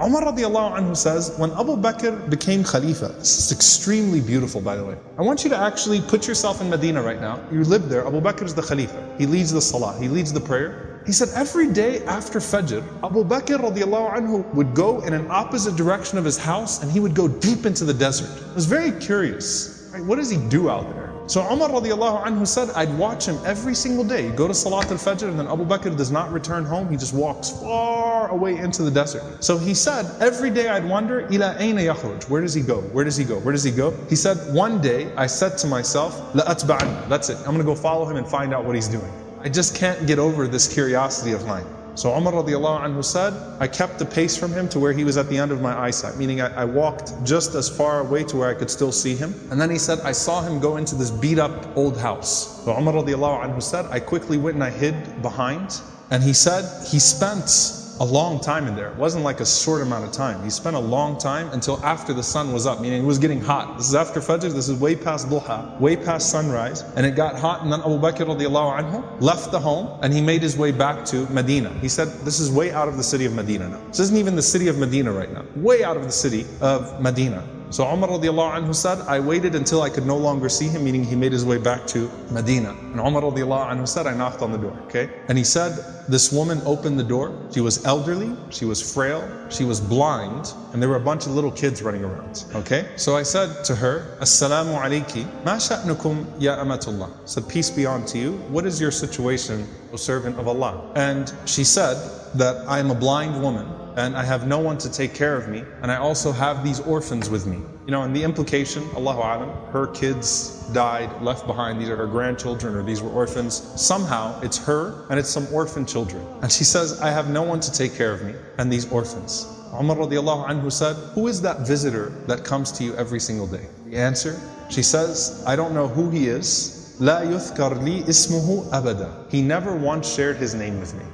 Omar radiallahu anhu says, when Abu Bakr became Khalifa, this is extremely beautiful by the way. I want you to actually put yourself in Medina right now. You live there, Abu Bakr is the Khalifa. He leads the Salah, he leads the prayer. He said every day after Fajr, Abu Bakr radiallahu anhu would go in an opposite direction of his house and he would go deep into the desert. I was very curious, right? What does he do out there? So Omar radiallahu anhu said, I'd watch him every single day. Go to Salat al-Fajr and then Abu Bakr does not return home. He just walks far away into the desert. So he said, every day I'd wonder, ila ayna yakhruj? Where does he go? Where does he go? Where does he go? He said, one day I said to myself, la atba'anna. That's it. I'm going to go follow him and find out what he's doing. I just can't get over this curiosity of mine. So Omar radiallahu anhu said, I kept the pace from him to where he was at the end of my eyesight, meaning I walked just as far away to where I could still see him. And then he said, I saw him go into this beat up old house. So Omar radiallahu anhu said, I quickly went and I hid behind. And he said, he spent a long time in there. It wasn't like a short amount of time. He spent a long time until after the sun was up, meaning it was getting hot. This is after Fajr, this is way past Duha, way past sunrise, and it got hot, and then Abu Bakr radiallahu anhu left the home and he made his way back to Medina. He said, this is way out of the city of Medina now. This isn't even the city of Medina right now. Way out of the city of Medina. So Omar radiallahu anhu said, I waited until I could no longer see him, meaning he made his way back to Medina. And Omar radiallahu anhu said, I knocked on the door, okay? And he said, this woman opened the door. She was elderly, she was frail, she was blind, and there were a bunch of little kids running around, okay? So I said to her, Assalamu alayki, ma sha'nukum ya amatullah. I said, peace be unto you. What is your situation, O servant of Allah? And she said that I am a blind woman, and I have no one to take care of me, and I also have these orphans with me. You know, and the implication, Allahu A'lam, her kids died, left behind, these are her grandchildren, or these were orphans. Somehow, it's her, and it's some orphan children. And she says, I have no one to take care of me, and these orphans. Umar radiallahu anhu said, who is that visitor that comes to you every single day? The answer, she says, I don't know who he is. La yuthkar li ismuhu abada. He never once shared his name with me.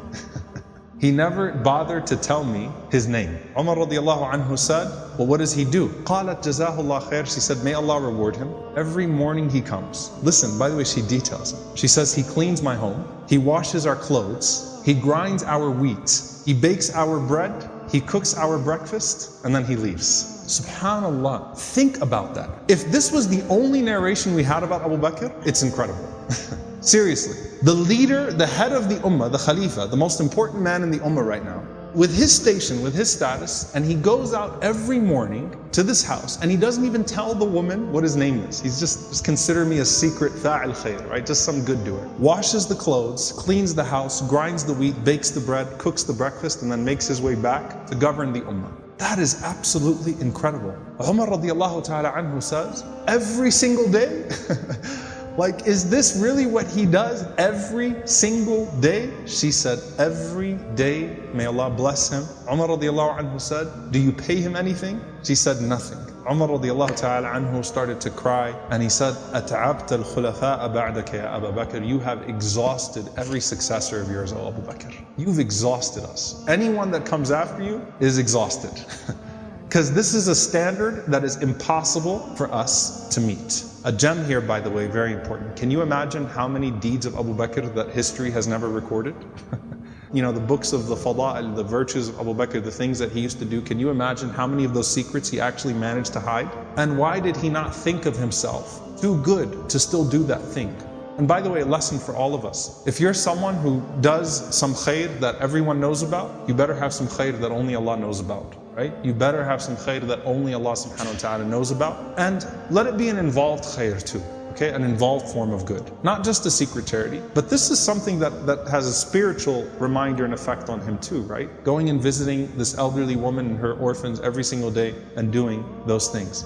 He never bothered to tell me his name. Umar radiallahu anhu said, well, what does he do? قالت جزاه الله خير. She said, may Allah reward him. Every morning he comes. Listen, by the way, she details it. She says, he cleans my home. He washes our clothes. He grinds our wheat. He bakes our bread. He cooks our breakfast. And then he leaves. Subhanallah. Think about that. If this was the only narration we had about Abu Bakr, it's incredible. Seriously, the leader, the head of the ummah, the Khalifa, the most important man in the ummah right now, with his station, with his status, and he goes out every morning to this house, and he doesn't even tell the woman what his name is. He's just consider me a secret fa'il khair, right? Just some good doer. Washes the clothes, cleans the house, grinds the wheat, bakes the bread, cooks the breakfast, and then makes his way back to govern the ummah. That is absolutely incredible. Umar radiallahu ta'ala anhu says, every single day, like, is this really what he does every single day? She said, every day, may Allah bless him. Umar radiallahu anhu said, do you pay him anything? She said, nothing. Umar radiallahu ta'ala anhu started to cry, and he said, أَتَعَبْتَ الْخُلَفَاءَ بَعْدَكَ يَا أَبَا بَكْرِ. You have exhausted every successor of yours, O Abu Bakr. You've exhausted us. Anyone that comes after you is exhausted. Because this is a standard that is impossible for us to meet. A gem here, by the way, very important. Can you imagine how many deeds of Abu Bakr that history has never recorded? You know, the books of the fada'il, the virtues of Abu Bakr, the things that he used to do. Can you imagine how many of those secrets he actually managed to hide? And why did he not think of himself too good to still do that thing? And by the way, a lesson for all of us. If you're someone who does some khair that everyone knows about, you better have some khair that only Allah knows about. Right? You better have some khair that only Allah subhanahu wa ta'ala knows about. And let it be an involved khair too. Okay? An involved form of good. Not just a secret charity, but this is something that has a spiritual reminder and effect on him too, right? Going and visiting this elderly woman and her orphans every single day and doing those things.